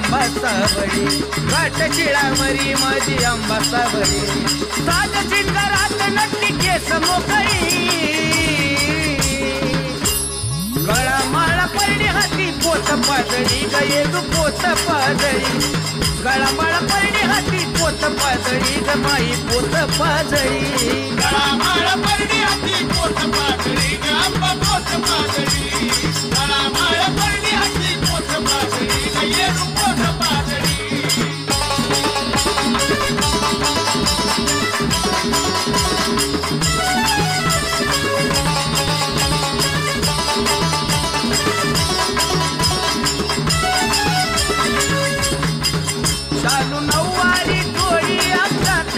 आंबा सावळी घाट शिळावरी माझी आंबा सावळी साज चिंगारात नटली केस मोकळी गळा माळा परडी हाती पोत पाजळी गये तू पोत पाजळी गळा माळा परडी हाती पोत पाजळी ग माई पोत पाजळी गळा माळा परडी हाती पोत पाजळी ग आंबा पोत पाजळी गळा माळा परडी हाती पोत पाजळी गये तू पोत पाजळी चालू नऊवारी डोळी अंगात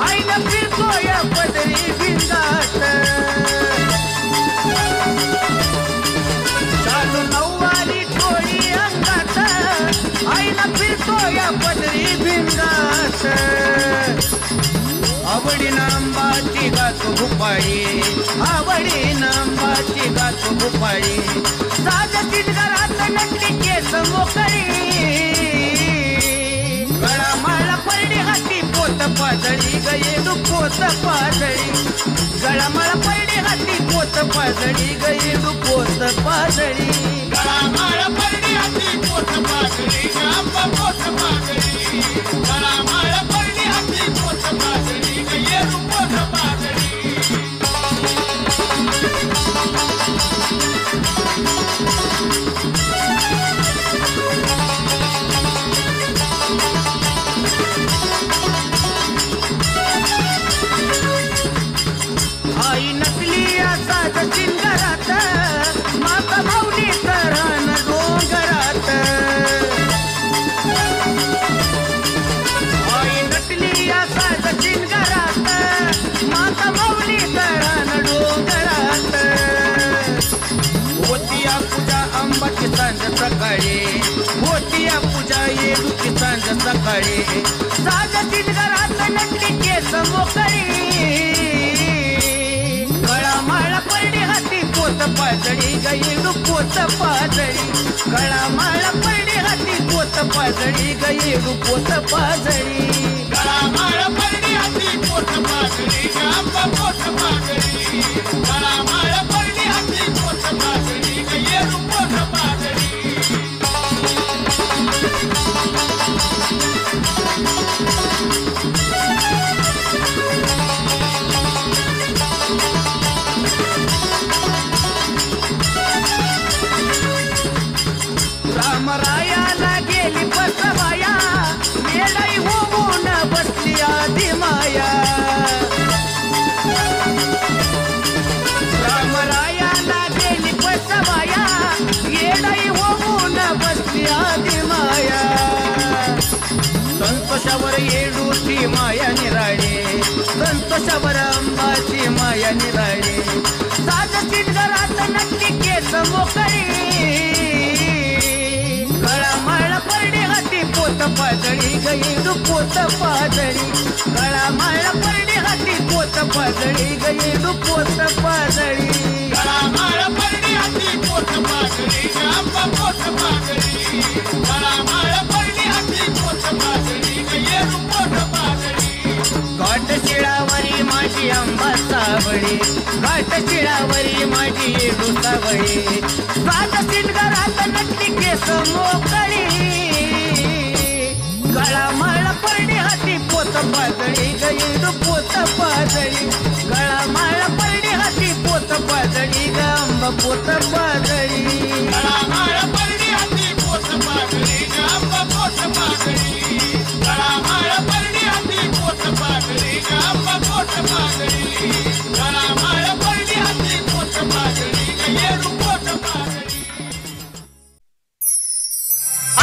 आईला फिरतोय पदरी भिंगात चालू नऊवारी डोळी अंगात आईला फिरतोय पदरी भिंगात आवडीन आंबाची गातो भुपाळी आवडीन आंबाची गातो भुपाळी साज चिंगारात नटली केस मोकळी गळा माळा परडी हाती पोत पाजळी गये तू पोत पाजळी गळा माळा परडी हाती पोत पाजळी गये तू पोत पाजळी गळा माळा परडी हाती पोत पाजळी ग आंबा पोत पाजळी गळा माळा परडी हाती पोत पाजळी गये तू पोत पाजळी आई नकली साज चिंगारात माता माऊली तरान डोंगरात आई नकली साज चिंगारात माता माऊली तरान डोंगरात होतिया पूजा आंबाची सांज सकाळी होतिया पूजा येडूची सांज सकाळी साज चिंगारात नकली केस मोकळी गळा माळा परडी हाती पोत पाजळी गये पोत पाजळी गळा माळा परडी हाती पोत पाजळी गये पोत पाजळी गळा माळा परडी हाती पोत पाजळी ग आंबा पोत पाजळी गळा माळा परडी हाती पोत पाजळी गये तू पोत पाजळी रामरायाला गेली बसवाया येडाई होऊन बसली आधी माया रामरायाला गेली बसवाया येडाई होऊन बसली आधी माया संतोषावर येडूची माया निराळे संतोषावर अंबाची माया निराळे साज चिंगारात नक्की केस मोकळी गळा माळा परडी हाती पोत पाजळी गये पोत पाजळी गळा माळा परडी हाती पोत पाजळी गये पोत पाजळी गळा माळा परडी हाती पोत पाजळी ग आंबा पोत पाजळी गळा माळा परडी हाती पोत पाजळी गये तू पोत पाजळी घाट शिळावरी माझी आंबा सावळी घाट शिळावरी माझी येडू सावळी साज चिंगारात नटली केस मोकळी गळा माळा परडी हाती पोत पाजळी गये पोत पाजळी गळा माळा परडी हाती पोत पाजळी ग आंबा पोत पाजळी गळा माळा परडी हाती पोत पाजळी ग आंबा पोत पाजळी गळा माळा परडी हाती पोत पाजळी ग आंबा पोत पाजळी गळा माळा परडी हाती पोत पाजळी गये तू पोत पाजळी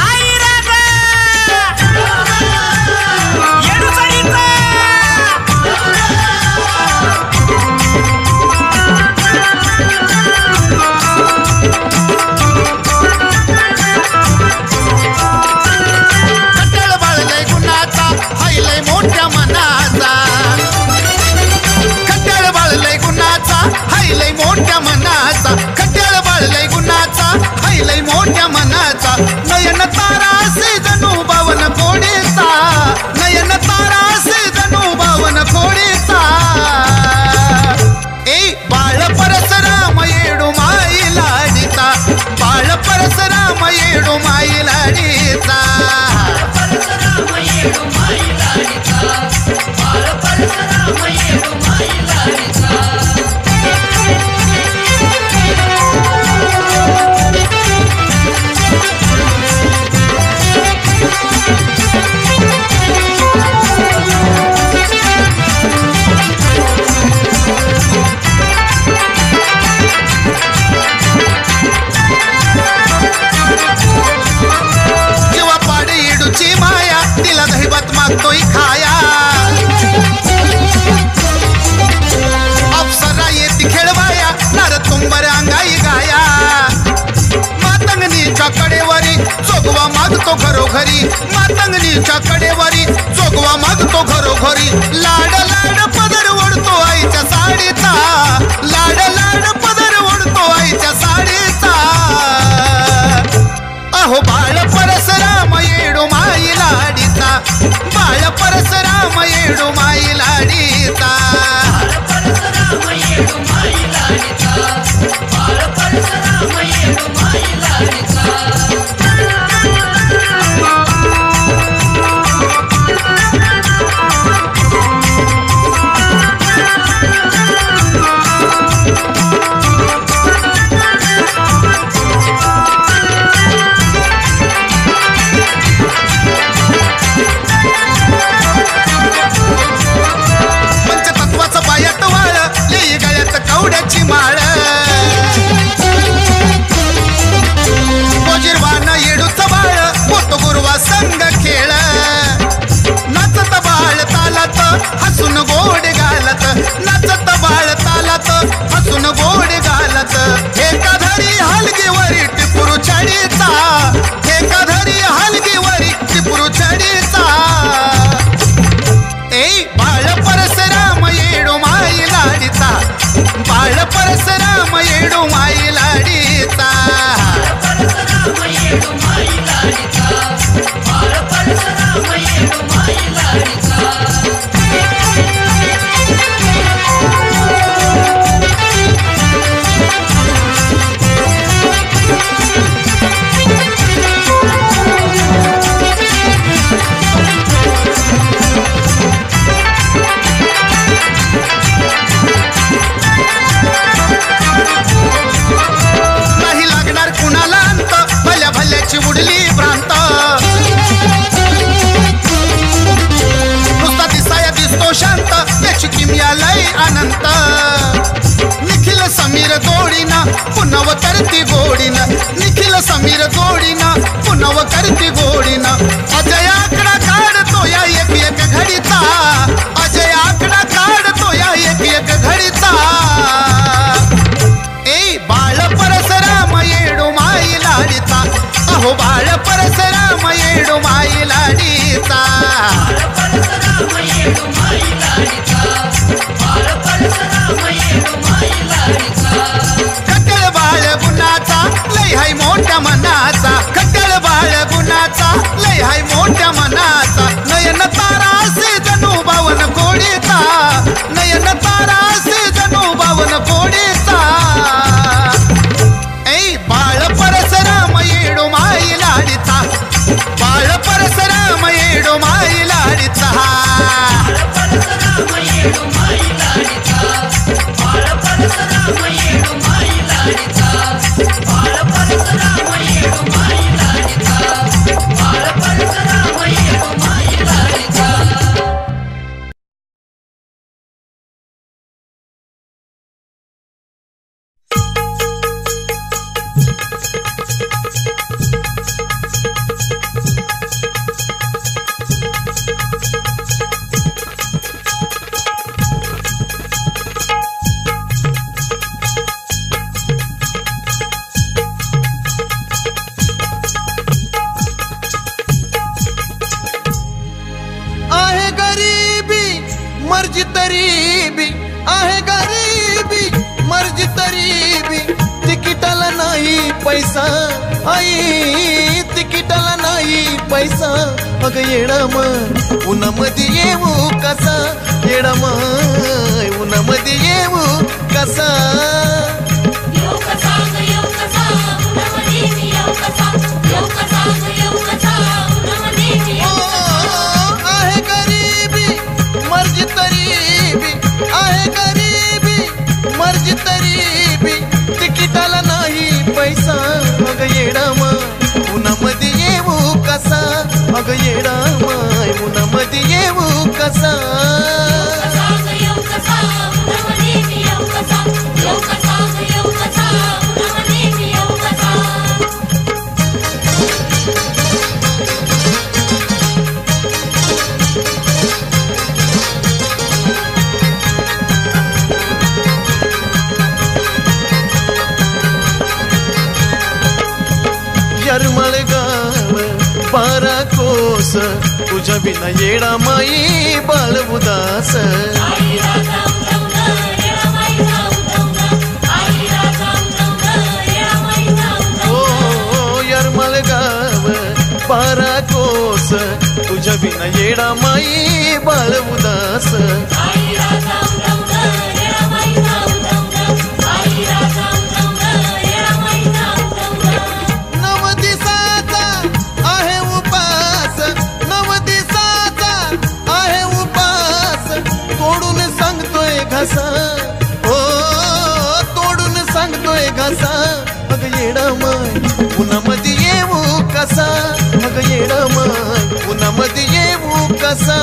आई राग येडू चालीचा मोठ्या मनाचा नदीच्या कडेवरी जोगवा मागतो घरोघरी लाड लाड पदर ओढतो आईच्या साडीचा लाड लाड पदर ओढतो आईच्या साडीचा अहो बाळ परशुराम येडो माई लाडीचा बाळ परशुराम येडो माई लाडीचा पंचतत्वाचं पायात वाळ लेई गळ्यात कवड्याची माळ गोजीरवान येडूचं बाळ होतो गुरुवा संग खेळ नाचत बाळ तालात हसून गोड घालत नाचत बाळ तालात हसून गोड घालत एकाधरी हलगीवरी टिपुरू छडीचा एकाधरी हलगीवरी टिपुरू छडीचा ए बाळ परशुराम येडो माई लाडीचा बाळ परशुराम येडो माई लाडीचा नाही लागणार कुणाला अंत भल्या भल्याची उडली भ्रांत नुसता दिसाया दिसतो शांत त्याची किमया लय अनंत निखिल समीर गोडीना पुनव करती गोडीना निखिल समीर गोडीना पुनव करती गोडीना अजय आकडा काढतो या एक एक घडीचा अजय आकडा काढतो या एक एक घडीचा ए बाळ परशुराम येडो माई लाडीचा अहो बाळ परशुराम येडो माई लाडीचा खट्टळ बाळ गुणाचा लय हाय मोठ्या मनाचा खट्टळ बाळ गुणाचा लय हाय मोठ्या मनाचा नयन तारा असे जणू बावन कोडीचा नयन तारा असे जणू बावन कोडीचा ए बाळ परशुराम येडो माई लाडीचा बाळ परशुराम येडो माई लाडीचा मर्जी तरी बी आहे गरीबी मर्जी तरी बी तिकिटाला नाही पैसा आई तिकिटाला नाही पैसा अग येडामाय उन्हामध्ये येऊ कसा येडामाय उन्हामध्ये येऊ कसा आहे गरीबी मर्जी तरी बी आहे गरीबी मर्जी तरी बी तिकिटाला नाही पैसा अग येडामाय उन्हामध्ये येऊ कसा अग येडामाय उन्हामध्ये येऊ कसा यरमळ गाव 12 कोस कोस तुझ्या बिना येडा माई बाळ उदास ओ यरमळ गाव 12 कोस तुझ्या बिना येडा माई बाळ उदास तोडून सांगतोय घासा मग येडा माय उन्हामध्ये येऊ कसा मग येडा माय उन्हामध्ये येऊ कसा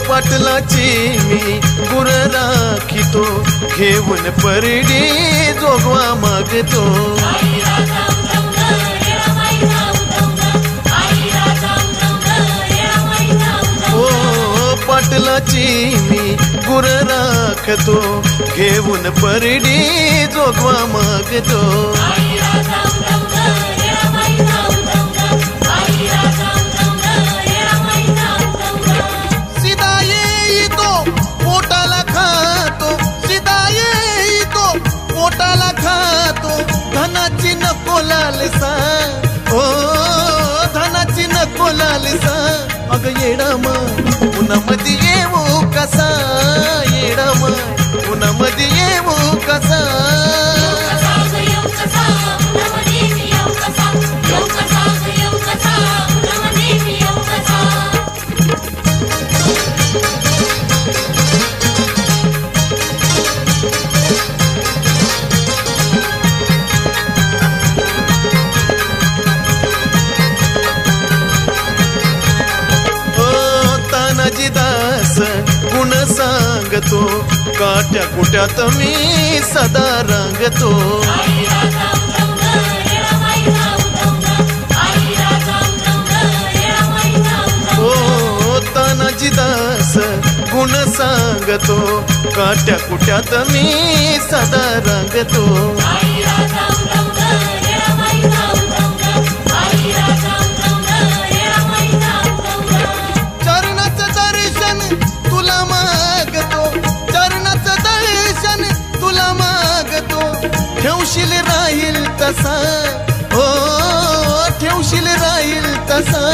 पाटलाची मी गुर राखितो घेऊन परडी जोगवा मागतो ओ पाटलाची मी गुर राखतो घेऊन परडी जोगवा मागतो पोटाला खातो धनाची नको लालसा ओ धनाची नको लालसा अग येडा माय उन्हामध्ये येऊ कसा येडा माय उन्हामध्ये येऊ कसा गुण सांगतो काट्या कुट्यात मी सदा रांगतो ओ तानाजी दास गुण सांगतो काट्या कुट्यात मी सदा रांगतो ठेवशील राहील तसा हो ठेवशील राहील तसा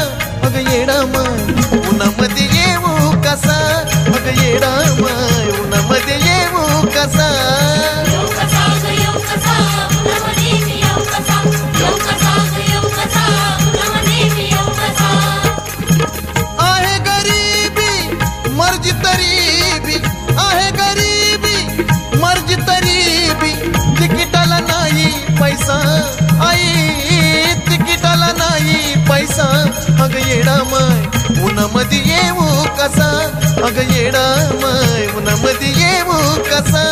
मग येडा माय उन्हामध्ये येऊ कसा मग येडा माय उन्हामध्ये येऊ कसा आहे गरीबी मर्जी तरी बी आहे गरीबी मर्जी तरी बी तिकिटाला नाही पैसा आई तिकिटाला नाही पैसा अग येडा माय उन्हामध्ये येऊ कसा अग येडा माय उन्हामध्ये येऊ कसा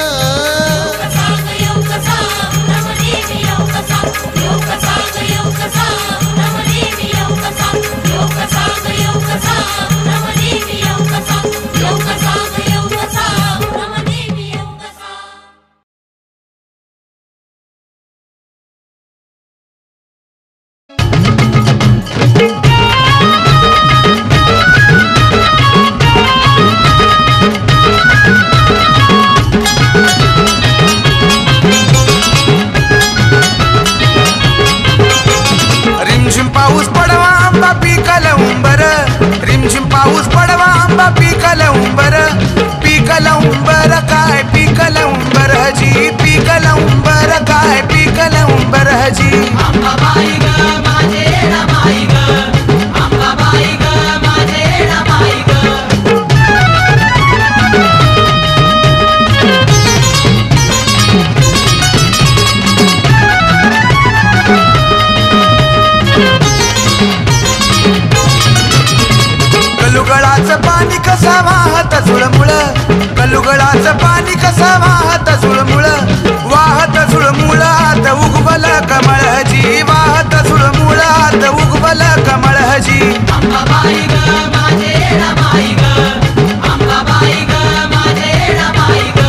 कसा वाहत झुळमुळ कलुगळाचं पाणी कसं वाहत झुळमुळ वाहत झुळमुळात उगवल कमळजी वाहत झुळमुळात उगवल कमळजी अंबाबाई ग माझे रमाई ग अंबाबाई ग माझे रमाई ग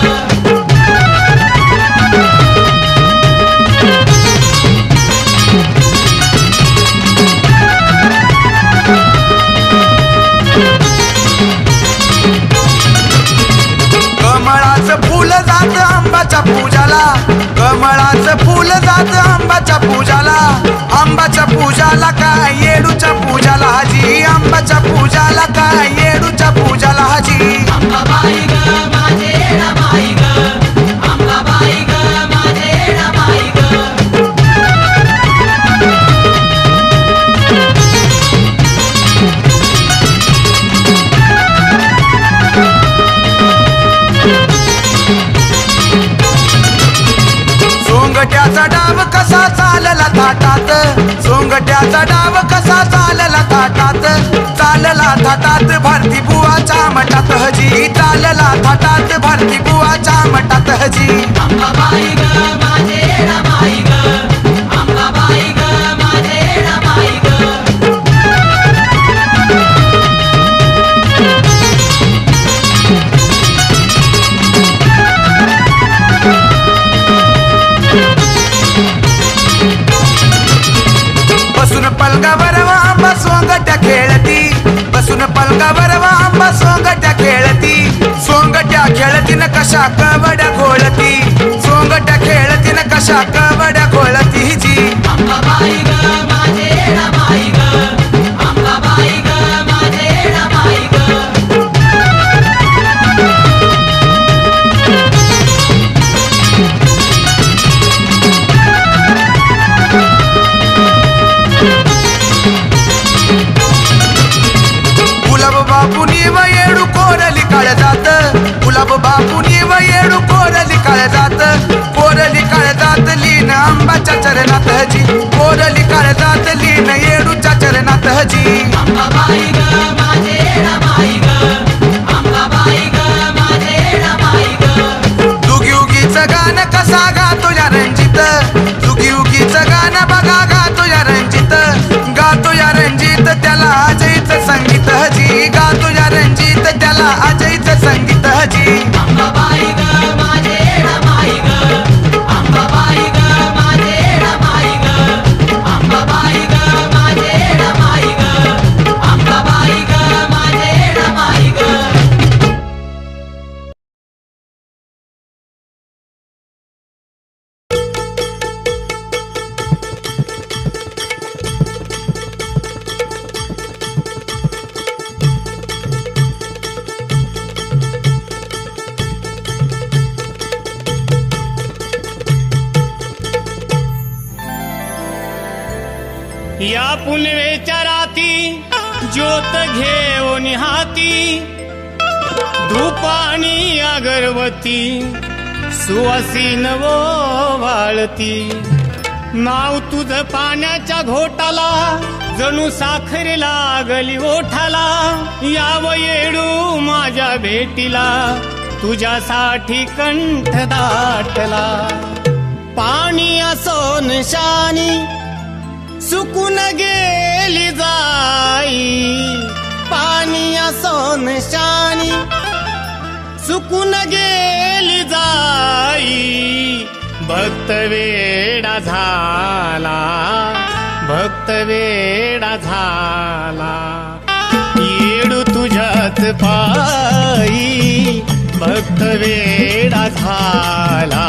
कमळाचं फूल जात आंबाच्या पूजाला कमळाचं फूल जात आंबाच्या पूजाला आंबाच्या पूजाला काय येडूच्या पूजाला हाजी आंबाच्या पूजाला काय येडूच्या पूजाला हाजी अंबाबाई ग माझे रमाई ग अंबाबाई ग माझे रमाई ग सोंगट्याचा डाव कसा चालला थाटात सोंगट्याचा डाव कसा चालला थाटात चालला थाटात भारती बुवाच्या मठात हजी चालला थाटात भारती बुवाच्या मठात हजी अंबाबाई ग माझे रमाई ग अंबाबाई ग माझे रमाई ग बसून पलंगावर आंबा सोंगट्या खेळती बसून पलंगावर आंबा सोंगट्या खेळती सोंगट्या खेळतीन कशा कवड्या घोळती सोंगट्या खेळतीन कशा कवड्या घोळती जी अंबाबाई ग माझे रमाई ग अंबाबाई ग माझे रमाई ग गुलाब बापूनी व येडू कोरली काळ जात गुलाब बापूनी व येडू कोरली काळ जात लीन आंबाच्या चरणात हजी कोरली काळ जात लीन येडूच्या चरणात हजी अंबाबाई ग माझे रमाई ग अंबाबाई ग माझे रमाई ग दुगी उगीचं गाणं कसा गातो या रंजित दुगी उगीचं गाणं बघा गातो या रंजित त्याला अजयचं संगीत हजी गातो या रंजित त्याला अजयचं संगीत हजी अंबाबाई ग माझे रमाई ग अंबाबाई ग माझे रमाई ग अंबाबाई ग माझे रमाई ग अंबाबाई ग माझे रमाई ग या पुनवेच्या राती ज्योत घेऊन हाती धूप आणि अगरबत्ती सुवासीन वाळती नाव तुझ पाण्याच्या घोटाला जणू साखर लागली ओठाला याव येडू माझ्या भेटीला तुझ्यासाठी कंठ दाटला पाणी असो निशानी सुकून गेली जाई पाणी असो निशानी सुकून गेली जाई भक्त वेडा झाला भक्त वेडा झाला येडू तुझ्याच पायी भक्त वेडा झाला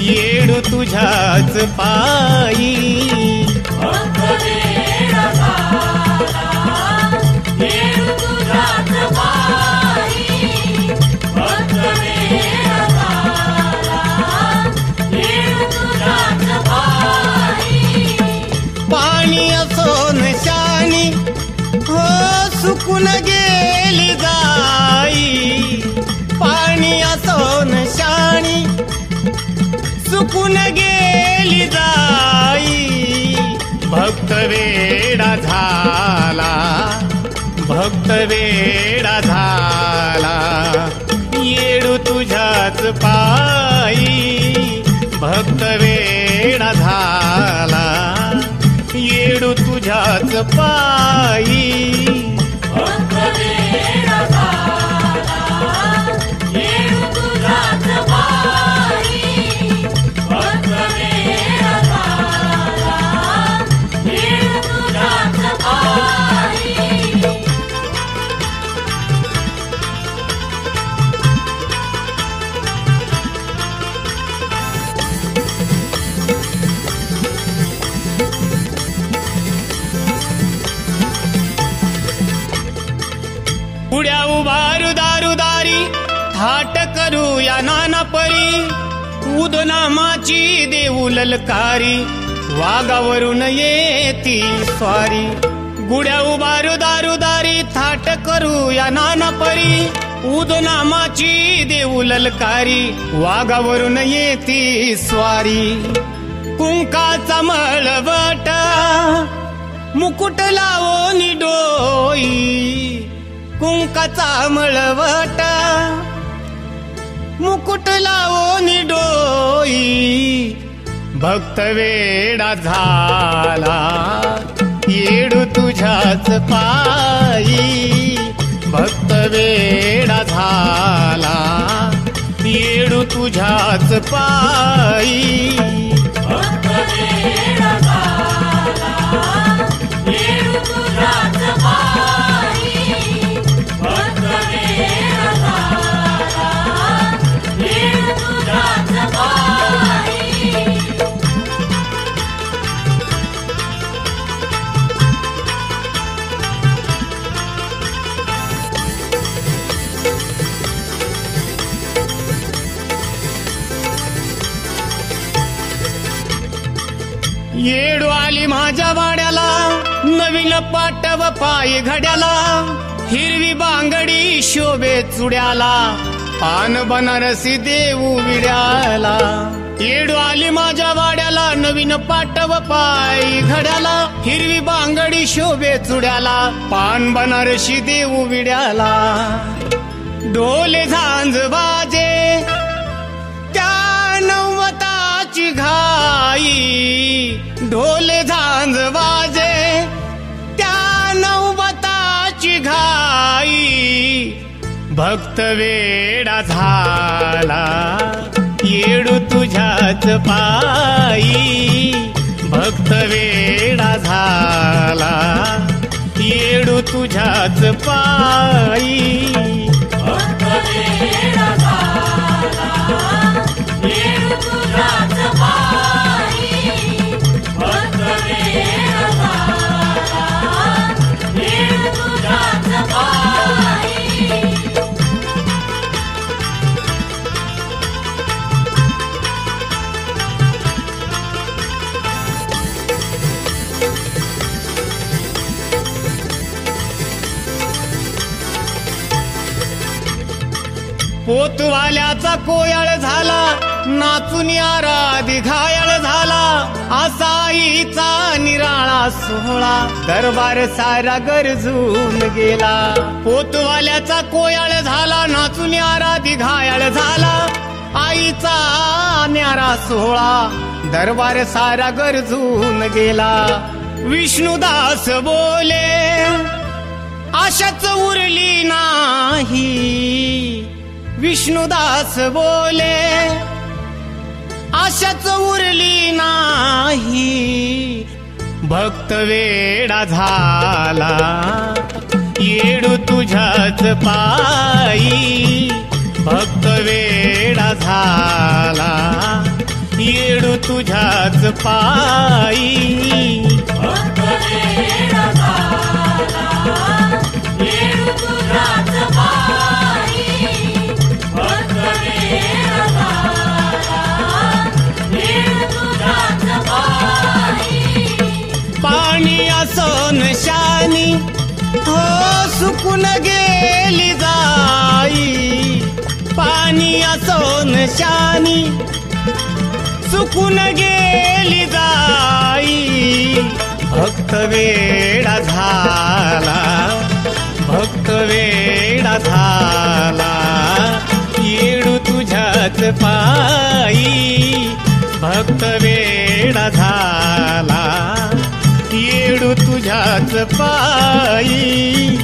येडू तुझ्याच पायी भक्त वेडा झाला येडू तुझ्याच पायी भक्त वेडा झाला येडू तुझ्याच पायी पाणी असो नशानी हो सुकून गेली जाई पाणी असो नशानी सुकून गेली जाई भक्त वेडा झाला भक्त भक्त वेडा झाला येडू तुझ्याच पायी भक्त वेडा झाला येडू तुझ्याच पायी पुढ्या उभारू दारुदारी थाट करूया नाना परी उदनामाची देऊ ललकारी वाघावरून येती स्वारी गुड्या उभारू दारुदारी थाट करूया नाना परी उदनामाची देऊ ललकारी वाघावरून येती स्वारी कुंकाचा मळवट मुकुट लावून डोई कुंकाचा मळवट मुकुट लावून डोई भक्त वेडा झाला येडू तुझ्याच पायी भक्त वेडा झाला येडू तुझ्याच पायी भक्त वेडा झाला येडू तुझ्याच पायी येडू आली माझ्या वाड्याला नवीन पाटव पाय घड्याला हिरवी बांगडी शोभे चुड्याला पान बनारसी देऊ विड्याला येडू आली माझ्या वाड्याला नवीन पाटव पाय घड्याला हिरवी बांगडी शोभे चुड्याला पान बनारसी देऊ विड्याला डोले झांज वाजे त्या नवताची घाई ढोले झांज वाजे त्या नवताची घाई भक्त वेडा झाला येडू तुझ्याच पायी भक्त वेडा झाला येडू तुझ्याच पायी भक्त वेडा झाला येडू तुझ्याच पायी भक्त वेडा झाला येडू तुझ्याच पायी पोतवाल्याचा कोयाळ झाला नाचून आराधी घायाळ झाला आसाईचा निराळा सोहळा दरबार सारा गरजून गेला पोतवाल्याचा कोयाळ झाला नाचून आराधी घायाळ झाला आईचा न्यारा सोहळा दरबार सारा गरजून गेला विष्णुदास बोले आशाच उरली नाही विष्णुदास बोले आशाच उरली नाही भक्त वेडा झाला येडू तुझ्याच पायी भक्त वेडा झाला येडू तुझ्याच पायी भक्त वेडा झाला येडू तुझ्याच पायी भक्त वेडा झाला येडू तुझ्याच पायी पाणी असोन शानी हो सुकून गेली जाई पाणी असोन शानी सुकून गेली जाई भक्त वेडा झाला भक्त वेडा झाला येडू तुझ्याच पायी भक्त वेडा झाला येडू तुझ्याच पायी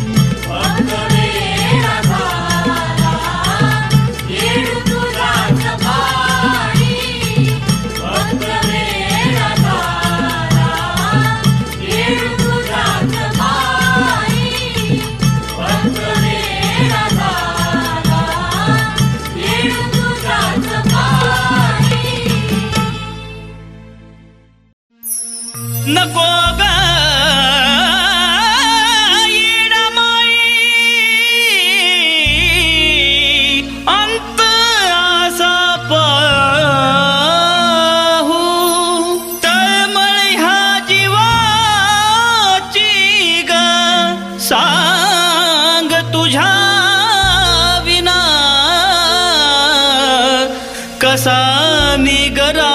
नको ग येडामाई अंत असा पाहू तळमळ ह्या जीवाची ग सांग तुझ्या विना कसा निगरा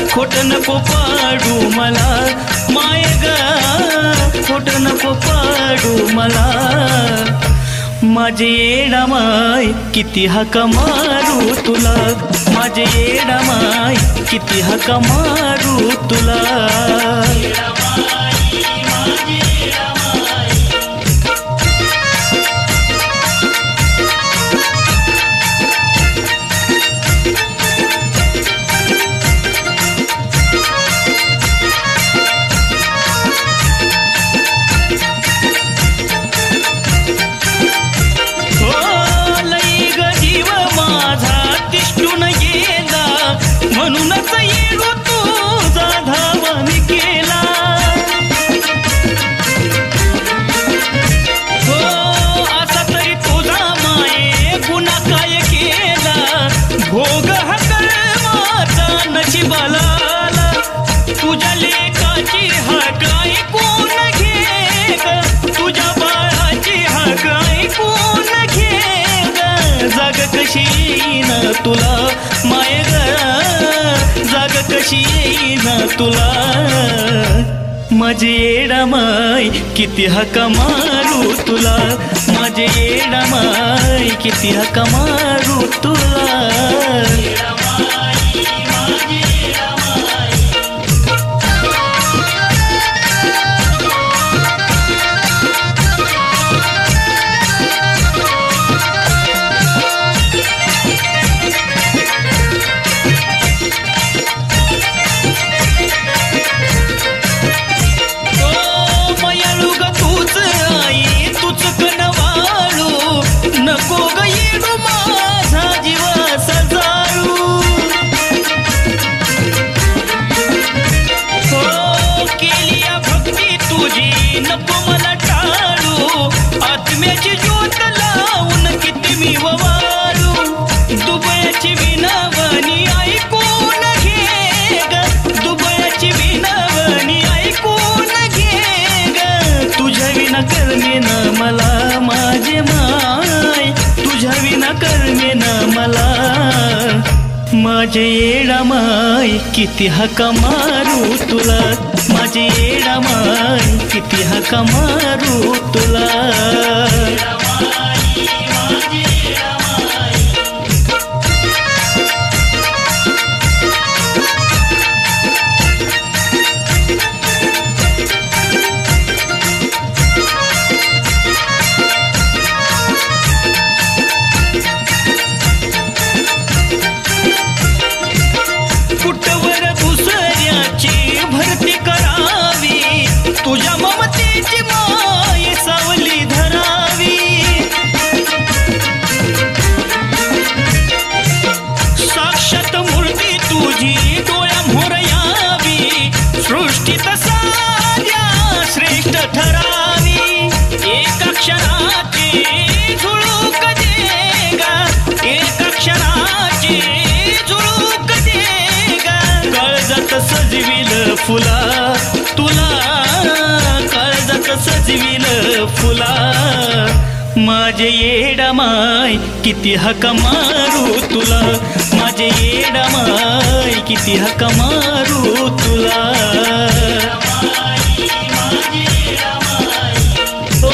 खोट नको पाडू मला माय ग खोट नको पाडू मला माझे येडामाय किती हाका मारू तुला माझे येडामाय किती हाका मारू तुला म्हणूनच येडू तुझा धावानी केला हो असा तरी तुझा माये गुन्हा काय केला भोग हा कर्माचा नशिबाला तुझ्या लेकाची हाक ऐकून घे ग तुझ्या बाळाची हाक ऐकून घे ग जाग कशी येईन तुला माय ग जाग कशी येईन तुला माझे येडामाय किती हाका मारू तुला माझे येडामाय किती हाका मारू तुला नको ग येडू माझा जीव सजाळू हो केली भक्ती तुझी नको मला टाळू आत्म्याची ज्योत लावून किती मी ववाळू दुबयाची विनावणी ऐकून घे ग दुबयाची विनावणी ऐकून घे ग तुझ्या विना करणे ना मला माझे तुझ्या विना करणे ना मला माझे येडामाय किती हाका मारू तुला माझे येडामाय किती हाका मारू तुला तुझ्या ममतेची माय सावली धरावी साक्षात मूर्ती तुझी डोळ्यामोर यावी सृष्टीत साध्या श्रेष्ठ ठरावी एका क्षणाची फुला तुला काळजात सजविल फुला माझे येडा माय किती हका मारू तुला माझे येडा माय किती हका मारू तुला ओ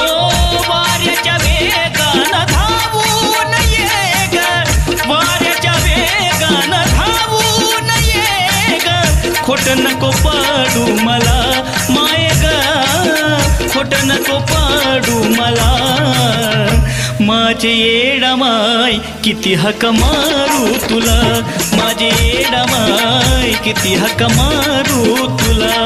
वाऱ्याच्या वेगानं धावून ये ग वाऱ्याच्या वेगानं धावून ये ग खोट नको पाडू मला माय ग खोट नको पाडू मला माझे येडा माय किती हका मारू तुला माझे येडा माय किती हका मारू तुला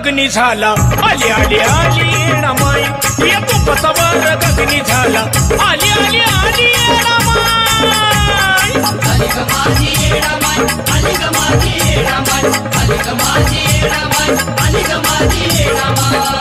गगनी झाला आली आली आली येणा माय येतो पतवार गगनी झाला आली आली आली येणा माय आली ग माझी येणा माय आली ग माझी येणा माय आली ग माझी येणा माय आली ग माझी येणा माय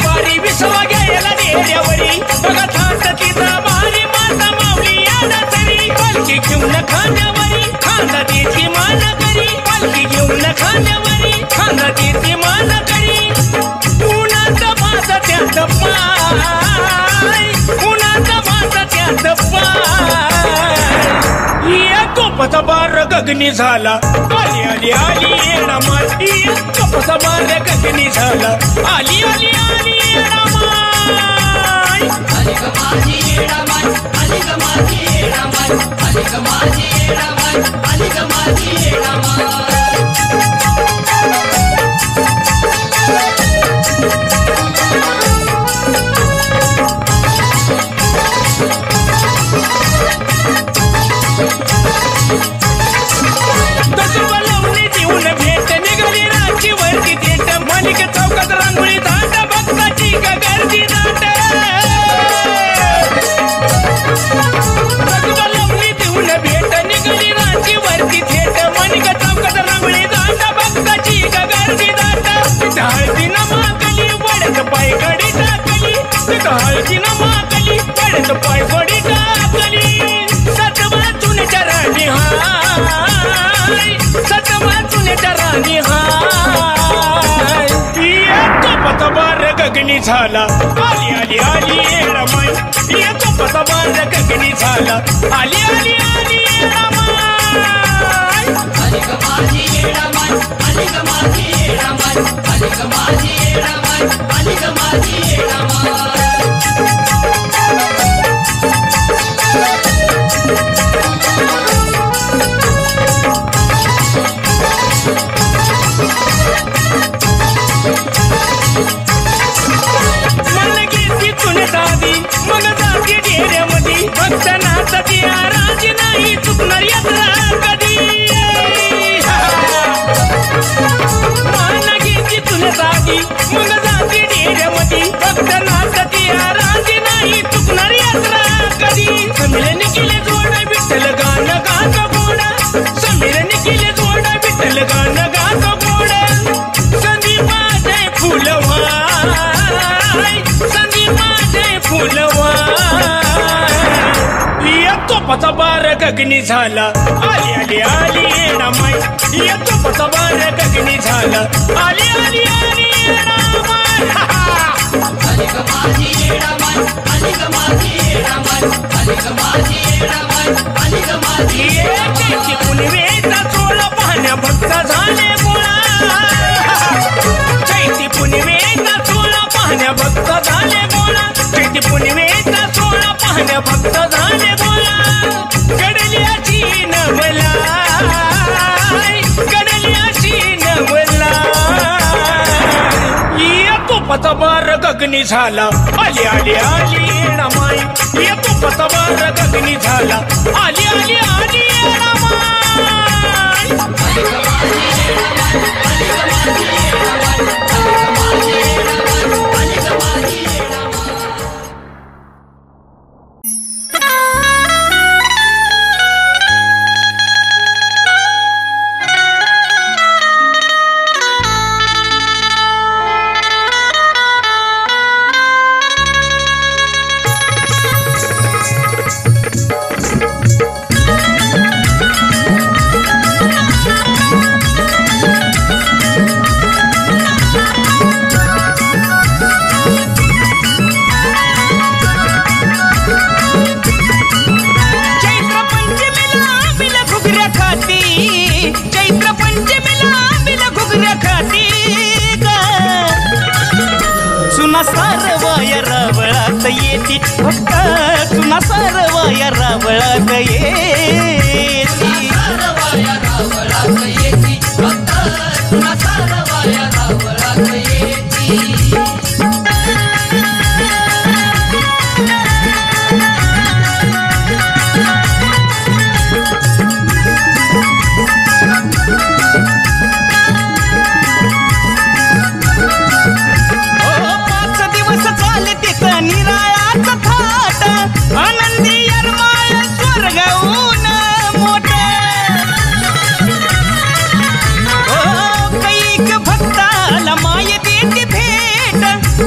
पारी विसवा गेला डेऱ्यावरी बघा थाट तिचा भारी माता माऊली याला तरी पालखी घेऊन खांद्यावरी खांदा तिची मान करी पालखी घेऊन खांद्यावरी खांदा तिची मान करी उन्हाचा भात त्यात पाय उन्हाचा भात त्यात पाय येतो पतबार गगनी झाला आली आली आली येणा माय येतो पतबार गगनी झाला आली आली आली येणा माय आली ग माझी येणा माय आली ग माझी येणा माय आली ग माझी येणा माय आली ग माझी येणा माय चौकात रांगोळी दाट भक्ताची गर्दी दाट लवणी देऊन भेट निघाली रांची वरती थेट मणिक चौकात रांगोळी दाट भक्ताची गर्दी दाट हळदी न माकली वडत पायगडी टाकली हळदी न माकली वडत पायगडी टाकली सतवाचून चरणी हाय सतवाचून चरणी हाय पतबार गगनी झाला आली आली आली येणा माय येतो पतबार गगनी झाला आली आली आली येणा माय आली ग माझी येणा माय आली ग माझी येणा माय आली ग माझी येणा माय आली ग माझी येणा माय भक्तनाथची आराधी नाही चुकणार यात्रा कधी मानगीची तुला साधी मग जाती डेऱ्यामध्ये भक्तनाथची आराधी नाही चुकणार यात्रा कधी समीर निखिल जोड विठ्ठल गाणं गात गोड समीर निखिल जोड विठ्ठल गाणं गात गोड गगनी झाला आली आली आली येणा माई येतो पचा बार गगनी झाला आली आली आली येणा माई आली ग माझी येणा माई आली ग माझी येणा माई आली ग माझी येणा माई आली ग माझी येची पुनवेचा चोळा पाहण्या भक्त झाले गोळा चैती पुनवेचा चोळा पाहण्या भक्त झाले गोळा चैती पुनवेचा चोळा पाहण्या भक्त झाले गोळा कडल्याची नवलाई कडल्याची नवलाई येतो पतबार गगनी झाला आली आली आली येणा माई येतो पतबार गगनी झाला आली आली आली येणा माई आली ग माझी येणा माई आली ग माझी येणा माई आली ग माझी येणा माई फक्त तुला सारवाया रावळात येती सारवाया रावळात येती फक्त तुला सारवाया रावळात येती आनंदी यरमाळ स्वर्गऊन मोठ कैक भक्ताला माय देती भेट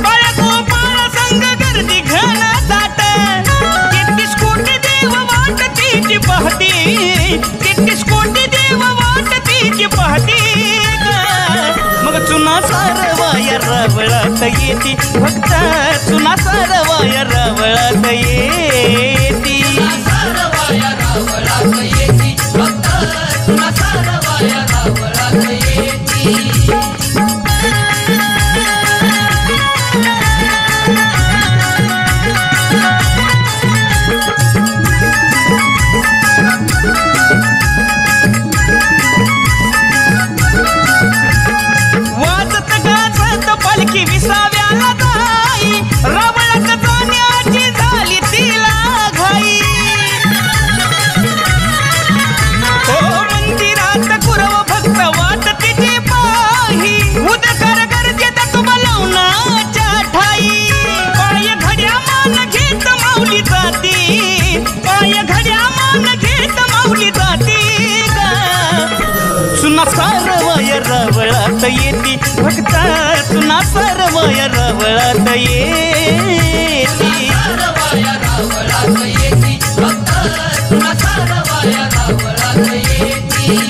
बाळगोपाळ संग गर्दी घन दाट 33 कोटी देव वाट तिची पहाटी 33 कोटी देव वाट तिची पहाटी मग चुना सारवाया रावळात येती फक्त चुना सारवाया रावळात येती सारवाया रावळात येती फक्त तुला सारवाया रावळात येती वाजत गाजत पालखी विसाव्याला जाई रावळात जाण्याची झाली तिला घाई हो मंदिरात कुरव भक्त वाट तिची पाही उदकर गरजेत तुला लावण्याच्या ठाई पाय घड्या मान घेत माऊली जाती पाय घड्या मान घेत माऊली जाती सुना सारवाया रावळात येती फक्त सुना सारवाया रावळात येती सारवाया रावळात येती फक्त तुला सारवाया रावळात येती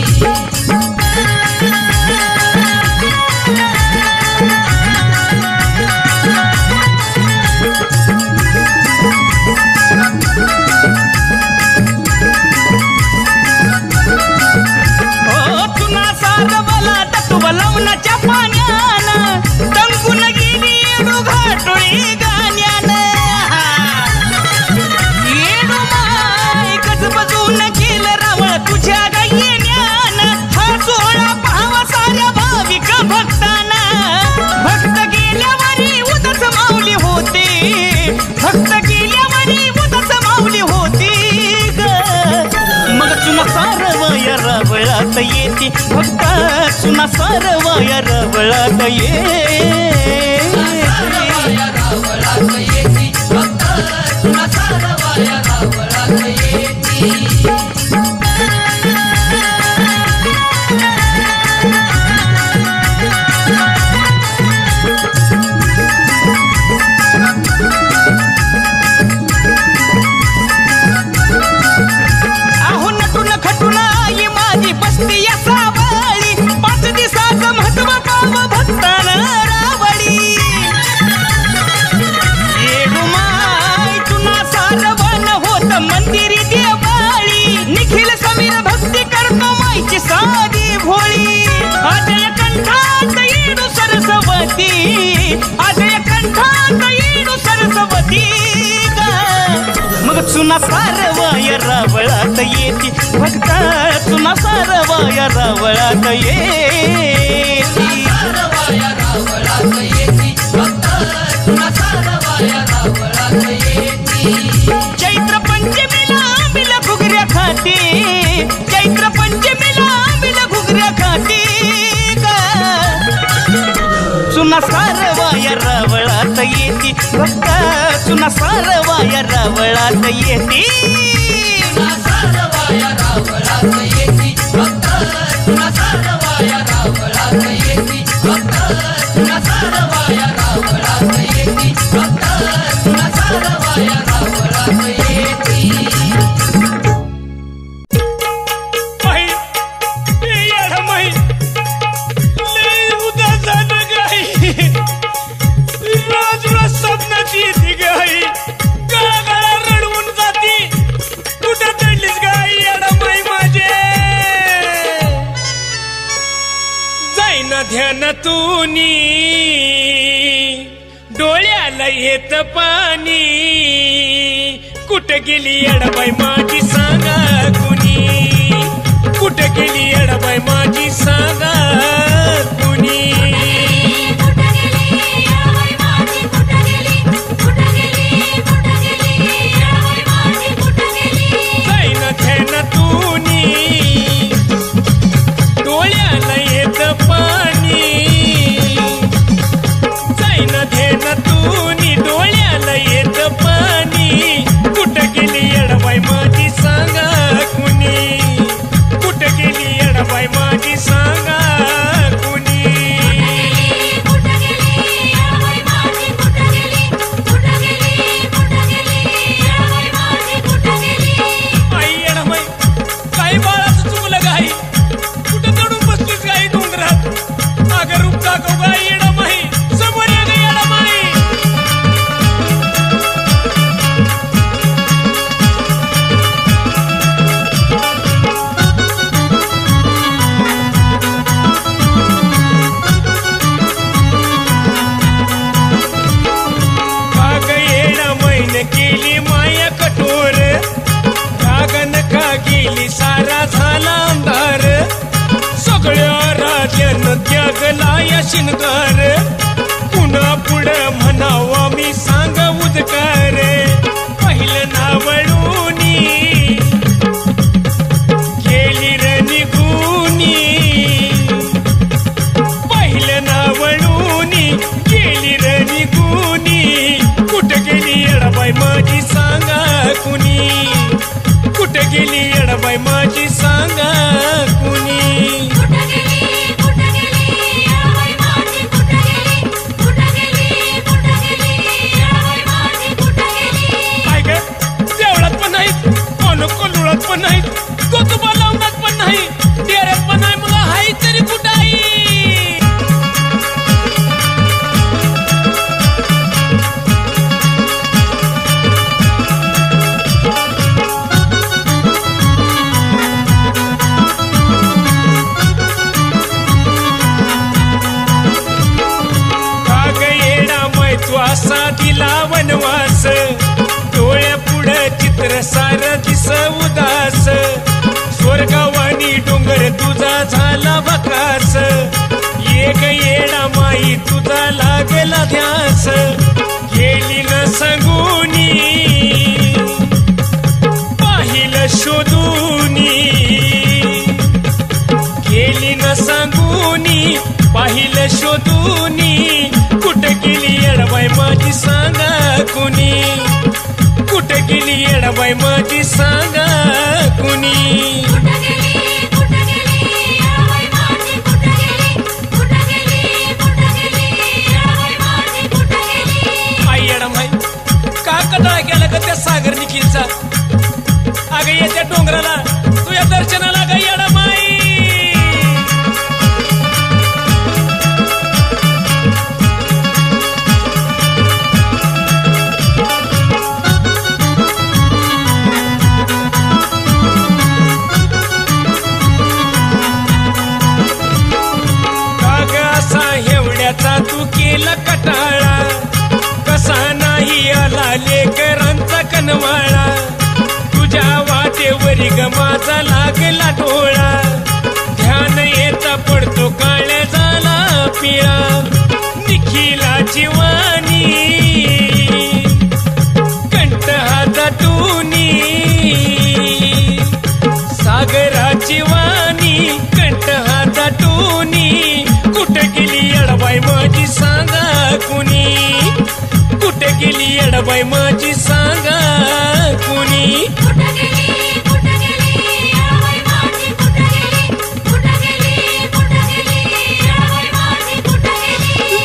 तुना सारवला तत्व लवणाच्या पाण्यानं टंकून गेली येडू घाटोळी गाण्यानं येडू माय गजबजून केलं रावळ तुझ्या येण्यानं हा सोहळा पाहावा साऱ्या भाविक भक्तांना भक्त गेल्यावरी उदस माऊली होती भक्त गेल्यावरी उदस माऊली होती ग मग चुना सारवाया रावळात येती फक्त चुना सारवाया रावळात सारवाया रावळात येती फक्त तुला सारवाया रावळात येती आहो सुना सारवाया रावळात येती भक्त सुना सारवाया रावळात येती सारवाया रावळात येती भक्त सुना सारवाया रावळात येती चैत्र पंचमीला आंबीला घुगऱ्या खाती चैत्र पंचमीला आंबीला घुगऱ्या खाती सुना सारवाया रावळात येती भक्त सुना सारवाया रावळात येती सुना सारवाया रावळात येती भक्त सुना सारवाया रावळात येती भक्त सुना सारवाया रावळात येती भक्त सुना सारवाया रावळात येती ध्यानातूनी डोळ्याला येत पाणी कुठं गेली अडबाई माझी सांगा कुणी कुठं गेली अडबाई माझी सांगा कुणी जाईना ध्यानातूनी डोळ्याला येत पाणी ध्यानातूनी डोळ्याला येत पाणी कुठं गेली अडबाई माझी सांगा कुणी कुठं गेली अडबाई माझी सांगा कुणी आई अडबाई काही बाळाचं चुकलं गाई कुठं चढून बसलीस गाई डोंगरात अगं रूप दाखव गाई अडबाई समोर ये गाई अडबाई केली माया कठोर कागन का गेली सारा झाला अंधार सगळ्या राज्यानं त्यागला या शिनगार पुन्हा पुढं म्हणावा मी सांग उद्गार पहिलं नावळूनी गेली र निघूनी पहिलं नावळूनी गेली र निघूनी कुठं गेली अडबाई माझी सांगा कुणी कुठं गेली अडबाई माझी सांगा कुणी देवळात पण नाहीत कोलुळात पण नाहीत कोतुबा लावण्यात पण नाही डेऱ्यात पण नाही मग हाय तरी कुठं आहे असा दिला वनवास डोळ्या पुढं चित्र सार दिस उदास स्वर्गावानी डोंगर तुझा झाला बकास एक येडा माई तुझा लागला ध्यास गेली न सांगूनी पाहिलं शोधूनी गेली न सांगूनी पाहिलं शोधूनी कुठं गेली अडबाई माझी सांगा कुणी कुठं गेली अडबाई माझी सांगा कुणी आई अडबाई का कटाळा केला का त्या सागर निखिलचा अगं येत्या डोंगराला तुझ्या दर्शनाला गाई अडबाई तू केला कटाळा कसा नाही आला लेकरांचा कनवाळा ग माझा लागला डोळा ध्यान येता पडतो काळ्या झाला पिळा निखिलाची वाणी कंठ हातातूनी सागराची वाणी कंठ हातातूनी कुठे गेली अडबाई माझी सांगा कुणी कुठे गेली अडबाई माझी सांगा कुणी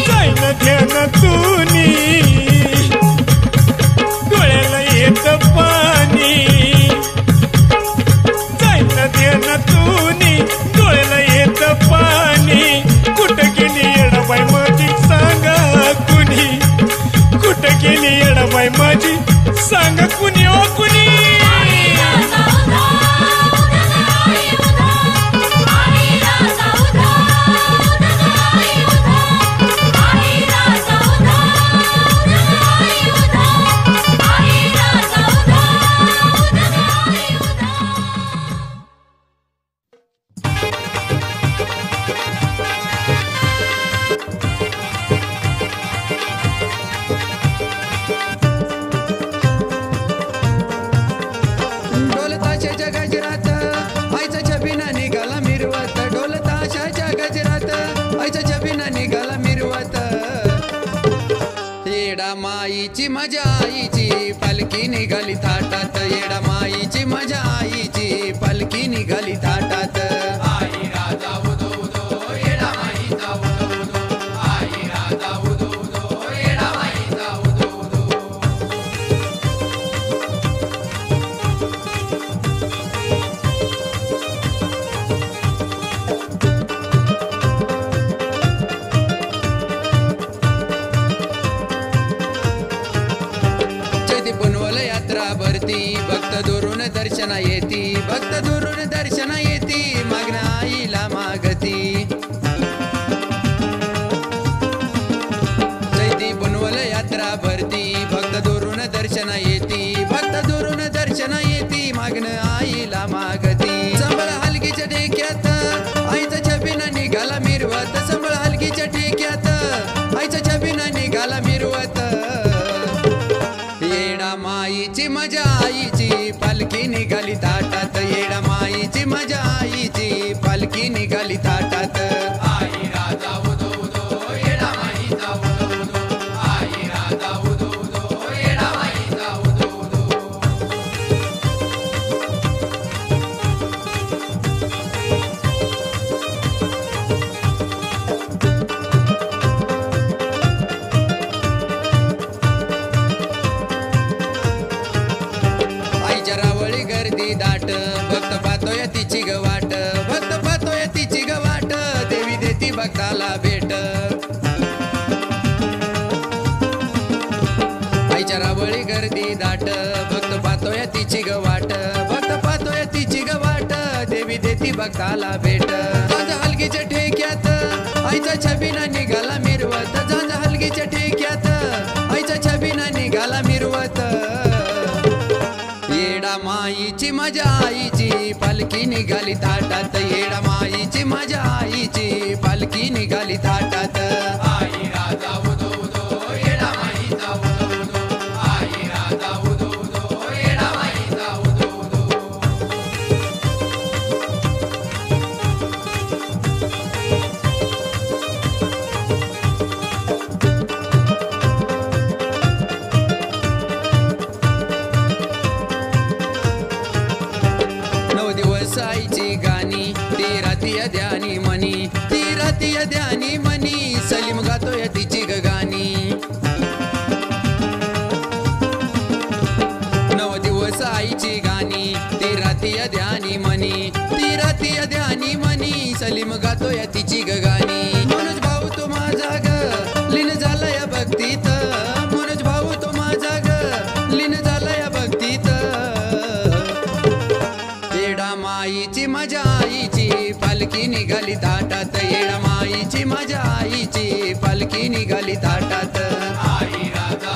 जाईन ध्यानातूनी डोळ्याला येत पाणी जाईन ध्यानातूनी डोळ्याला येत पाणी कुठं गेली येडाबाई माझी सांगा कुणी कुठं गेली येडाबाई माझी सांगा कुणी ओ कुणी माईची मजा आईची पालखी निघाली थाटात येडा माईची मजा आईची पालखी निघाली थाटात आई राजा उदो उदो येडा माईचा उदो उदो आई राजा उदो उदो येडा माईचा उदो उदो भक्त दुरून दर्शना येती भक्त दुरून दर्शना येती मागण्या आईला मागती चैती पुनवल यात्रा भरती भक्त दुरून दर्शना येती भक्त दुरून दर्शना येती मागण्या आईला मागती संबळ हलगीच्या टेक्यात आईचा छबिना निघाला मिरवत संबळ हलगीच्या टेक्यात आईचा छबिना निघाला मिरवत येडा माईची मजा आईची पालखी निघाली थाटात येडा माईची मजा आईची पालखी निघाली थाटात आई राजा उदो उदो येडा माईचा उदो उदो आई राजा उदो उदो येडा माईचा उदो उदो गर्दी दाट भक्त पाहतोय तिची गवाट भक्त पाहतोय तिची गवाट देवी देती भक्ताला भेट आईच्या रावळी गर्दी दाट भक्त पाहतोय तिची गवाट भक्त पाहतोय तिची गवाट देवी देती भक्ताला भेट झांज हलगीच्या ठेक्यात आईचा छबिना निघाला मिरवत झांज हलगीच्या ठेक्यात आईचा छबिना निघाला मिरवत येडा माईची मजा आईची पालखी निघाली थाटात येडा माईची मजा आईची पालखी निघाली थाटात आई राजा उदो उदो येडा माईचा उदो उदो आई राजा उदो उदो येडा माईचा उदो उदो आईची गाणी ती रातीय ध्यानी मनी ती रातीय ध्यानी मनी सलीम गातोय तिची गाणी 9 दिवस आईची गाणी ती रातीय ध्यानी मनी ती रातीय ध्यानी मनी सलीम गातोय तिची गाणी मनोज भाऊ तो माझा ग लीन झाला या भक्तीत मनोज भाऊ तो माझा ग लीन झाला या भक्तीत येडा माईची मजा आईची पालखी निघाली थाटात येडा माईची मजा आईची पालखी निघाली थाटात आई राजा